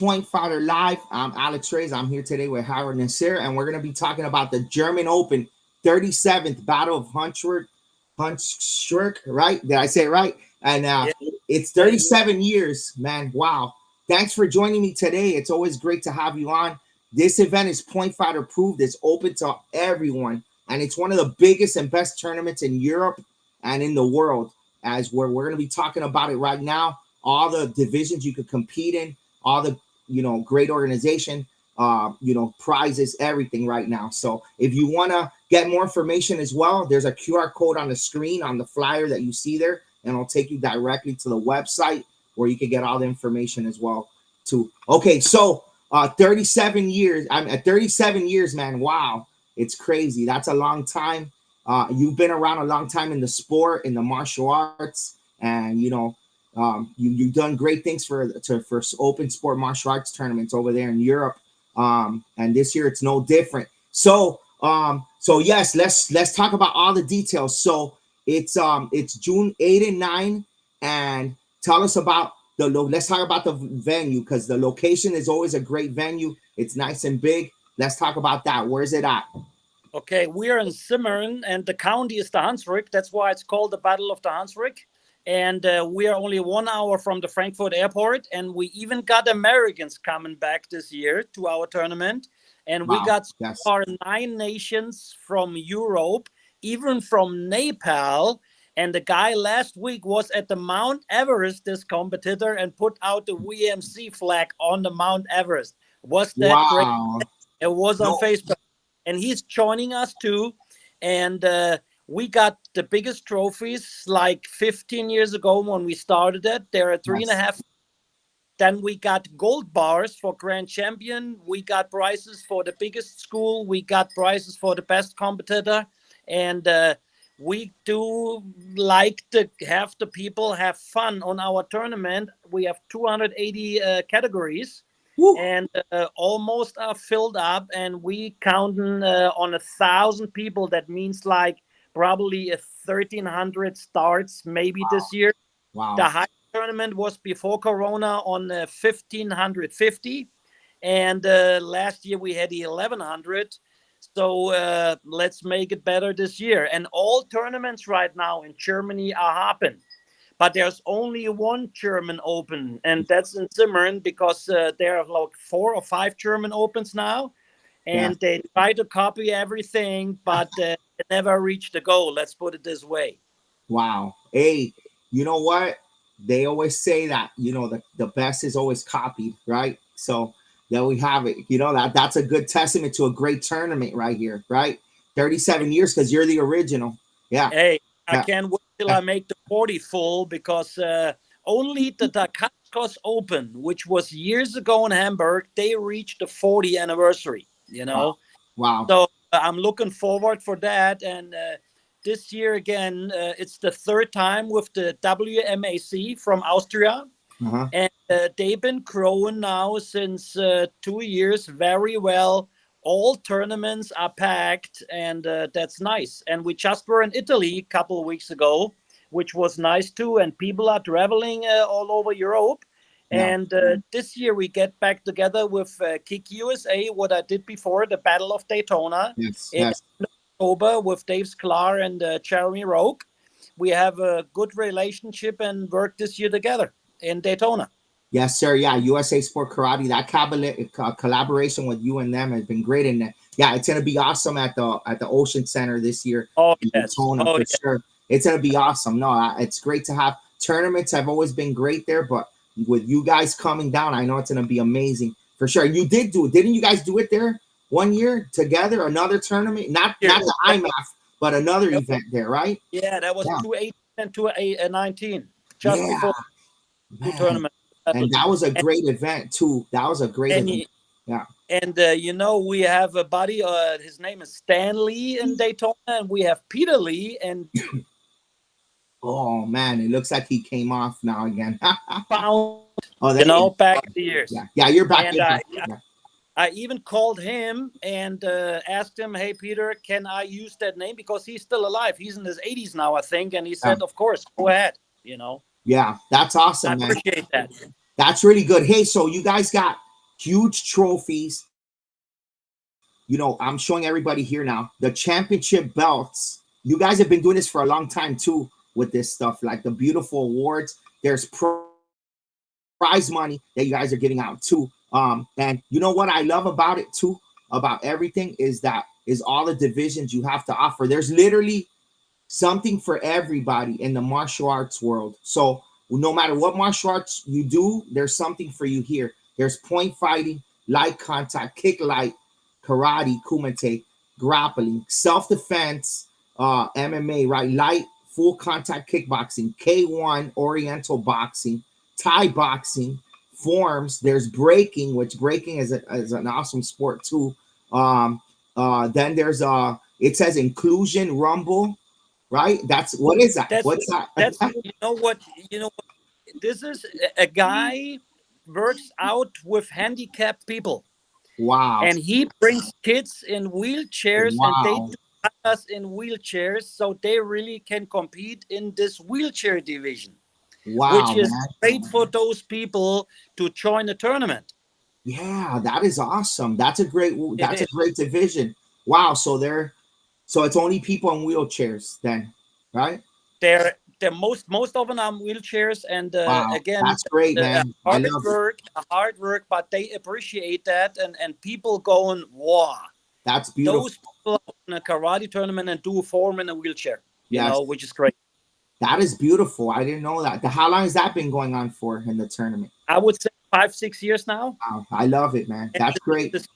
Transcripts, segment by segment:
Point Fighter Live. I'm Alex Reyes. I'm here today with Howard Nasir, and we're going to be talking about the German Open 37th Battle of Hunchurk, right? Did I say it right? And Yeah. it's 37 years, man. Wow. Thanks for joining me today. It's always great to have you on. This event is Point Fighter approved. It's open to everyone, and it's one of the biggest and best tournaments in Europe and in the world. As we're going to be talking about it right now, all the divisions you could compete in, all the great organization, prizes, everything right now. So if you want to get more information as well, there's a QR code on the screen on the flyer that you see there, and it'll take you directly to the website where you can get all the information as well too. Okay, so 37 years. I'm at 37 years, man. Wow, it's crazy. That's a long time. You've been around a long time in the sport, in the martial arts, and you've done great things for open sport martial arts tournaments over there in Europe, and this year it's no different. So yes, let's talk about all the details. So it's June 8 and 9, and tell us about let's talk about the venue, because the location is always a great venue. It's nice and big. Let's talk about that. Where's it at? Okay, we are in Simmern, and the county is the Hunsrück. That's why it's called the Battle of the Hunsrück. And we are only 1 hour from the Frankfurt airport, and we even got Americans coming back this year to our tournament. And we got so far 9 nations from Europe, even from Nepal. And the guy last week was at the Mount Everest, this competitor, and put out the VMC flag on the Mount Everest. Was that great? It was on Facebook. And he's joining us too. And we got the biggest trophies like 15 years ago when we started it. There are 3.5. Then we got gold bars for grand champion. We got prizes for the biggest school. We got prizes for the best competitor. And we do like to have the people have fun on our tournament. We have 280 categories. Woo. And almost are filled up, and we counting on 1,000 people. That means like probably 1,300 starts maybe this year. Wow. The high tournament was before Corona on 1,550, and last year we had 1,100. So let's make it better this year. And all tournaments right now in Germany are happening. But there's only one German Open, and that's in Simmern, because there are like 4 or 5 German Opens now, and they try to copy everything, but they never reach the goal. Let's put it this way. Wow. Hey, you know what? They always say that, the best is always copied, right? So there we have it. That's a good testament to a great tournament right here, right? 37 years, because you're the original. Yeah. Hey, I can't wait till I make the 40 full, because only the Dacascos Open, which was years ago in Hamburg, they reached the 40th anniversary, Wow. So I'm looking forward for that. And this year again, it's the 3rd time with the WMAC from Austria. Uh-huh. And they've been growing now since 2 years very well. All tournaments are packed, and that's nice. And we just were in Italy a couple of weeks ago, which was nice too. And people are traveling all over Europe. Yeah. And this year we get back together with Kick USA, what I did before, the Battle of Daytona. In October with Dave Sklar and Jeremy Roque. We have a good relationship and work this year together in Daytona. Yes, sir. Yeah, USA Sport Karate. That collaboration with you and them has been great. And it's gonna be awesome at the Ocean Center this year. Oh, in yes. Daytona, for sure. It's gonna be awesome. No, it's great to have tournaments. Have always been great there, but with you guys coming down, I know it's gonna be amazing for sure. You did do it, didn't you guys do it there 1 year together? Another tournament, not the IMAF, but another event there, right? Yeah, that was 2018 and 2019, just before the tournament. And that was a great event too. That was a great event. Yeah. And we have a buddy. His name is Stan Lee in Daytona, and we have Peter Lee. And oh man, it looks like he came off now again. Back the years. Yeah, you're back. And I even called him and asked him, "Hey, Peter, can I use that name?" Because he's still alive. He's in his 80s now, I think. And he said, "Of course, go ahead." Yeah, that's awesome. I appreciate that. That's really good. Hey, so you guys got huge trophies. You know, I'm showing everybody here now the championship belts. You guys have been doing this for a long time too with this stuff, like the beautiful awards. There's prize money that you guys are giving out too. And you know what I love about it too, about everything, is that is all the divisions you have to offer. There's literally something for everybody in the martial arts world. So no matter what martial arts you do, there's something for you here. There's point fighting, light contact, kick light, karate, kumite, grappling, self-defense, MMA, right? Light, full contact kickboxing, K1, oriental boxing, Thai boxing, forms. There's breaking, which breaking is an awesome sport too. Then there's it says inclusion rumble, right? That's what is that? What's that? That's you know what this is. A guy works out with handicapped people. Wow. And he brings kids in wheelchairs, Wow. and they do us in wheelchairs, so they really can compete in this wheelchair division. Wow, which is man. great for those people to join the tournament. Yeah, that is awesome. That's a great division. Wow. So it's only people in wheelchairs then, right? They're most of them are wheelchairs, and Wow, again, that's great, man. I love it. hard work, but they appreciate that, and people going, wow, That's beautiful. those people are in a karate tournament and do form in a wheelchair, you Yes. know, which is great. That is beautiful. I didn't know that. How long has that been going on for in the tournament? I would say 5-6 years now. Wow, I love it, man. That's great. His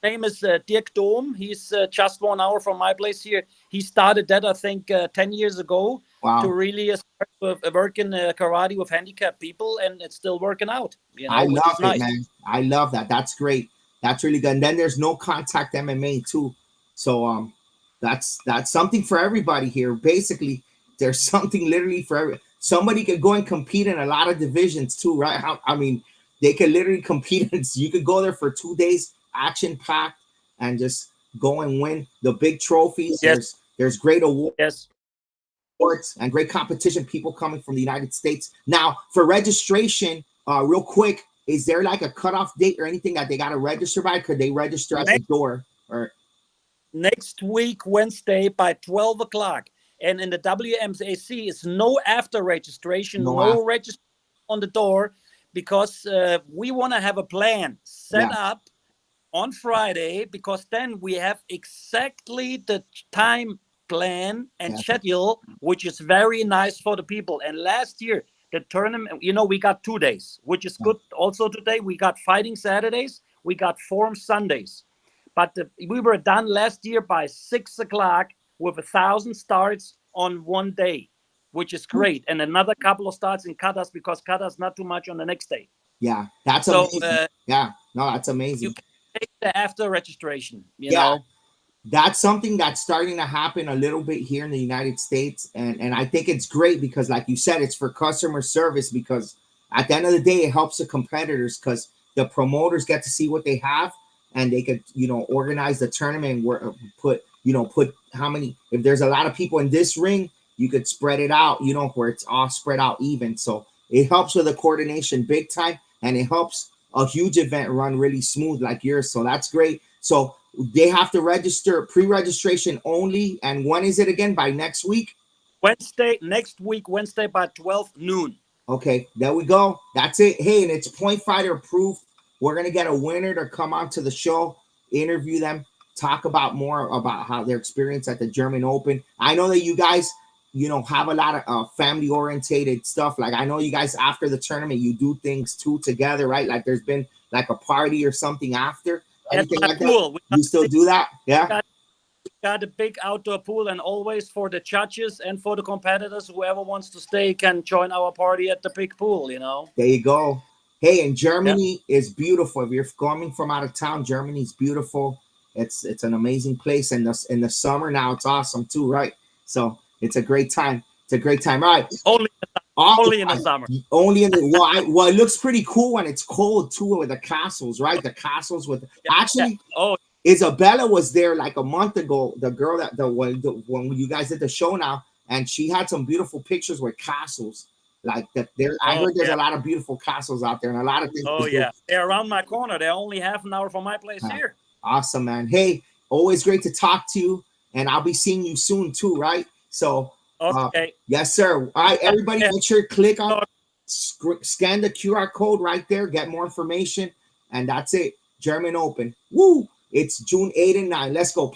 name is Dirk Dom. He's just 1 hour from my place here. He started that, I think, 10 years ago. Wow. To really start with working karate with handicapped people, and it's still working out. You know, I love it, nice. man. I love that. That's great. That's really good. And then there's no contact MMA too. So that's something for everybody here. Basically, there's something literally for somebody could go and compete in a lot of divisions too, right? I mean, they could literally compete. You could go there for 2 days, action packed, and just go and win the big trophies. Yes. There's great awards. Yes. And great competition, people coming from the United States. Now, for registration, real quick, is there like a cutoff date or anything that they got to register by? Could they register at the door? Or next week, Wednesday by 12 o'clock. And in the WMAC, it's no after registration, no registration on the door, because we want to have a plan set up on Friday, because then we have exactly the time plan and schedule, which is very nice for the people. And last year, the tournament, you know, we got 2 days, which is good. Also today, we got fighting Saturdays, we got form Sundays. But we were done last year by 6 o'clock with 1,000 starts on 1 day, which is great. And another couple of starts in katas, because katas not too much on the next day. Yeah, that's amazing. Yeah, no, that's amazing. You can take the after registration, you know. That's something that's starting to happen a little bit here in the United States. And I think it's great because, like you said, it's for customer service, because at the end of the day, it helps the competitors, because the promoters get to see what they have, and they could, you know, organize the tournament where put how many, if there's a lot of people in this ring, you could spread it out, you know, where it's all spread out even. So it helps with the coordination big time, and it helps a huge event run really smooth like yours. So that's great. So they have to register, pre-registration only. And when is it again? By next week? Next week, Wednesday by 12 noon. Okay, there we go. That's it. Hey, and it's Point Fighter approved. We're going to get a winner to come on to the show, interview them, talk about more about how their experience at the German Open. I know that you guys, you know, have a lot of family orientated stuff. Like, I know you guys after the tournament, you do things too together, right? Like there's been like a party or something after. Anything like cool. That? You still do that? Yeah. We got a big outdoor pool, and always for the judges and for the competitors, whoever wants to stay can join our party at the big pool, you know. There you go. Hey, and Germany is beautiful. If you're coming from out of town, Germany's beautiful. It's an amazing place. And in the summer now, it's awesome too, right? So it's a great time. It's a great time. All right. Only in the summer. Only in the well, it looks pretty cool when it's cold too, with the castles, right? The castles with Isabella was there like a month ago. The girl when you guys did the show now, and she had some beautiful pictures with castles. Like that, there. I Oh, heard there's yeah. a lot of beautiful castles out there and a lot of things. Oh, to do. yeah. They're around my corner. They're only half an hour from my place Yeah. here. Awesome, man. Hey, always great to talk to you, and I'll be seeing you soon too, right? So, Okay. yes, sir. All right, everybody, Yeah. make sure to click on, scan the QR code right there, get more information, and that's it. German Open. Woo! It's June 8 and 9. Let's go.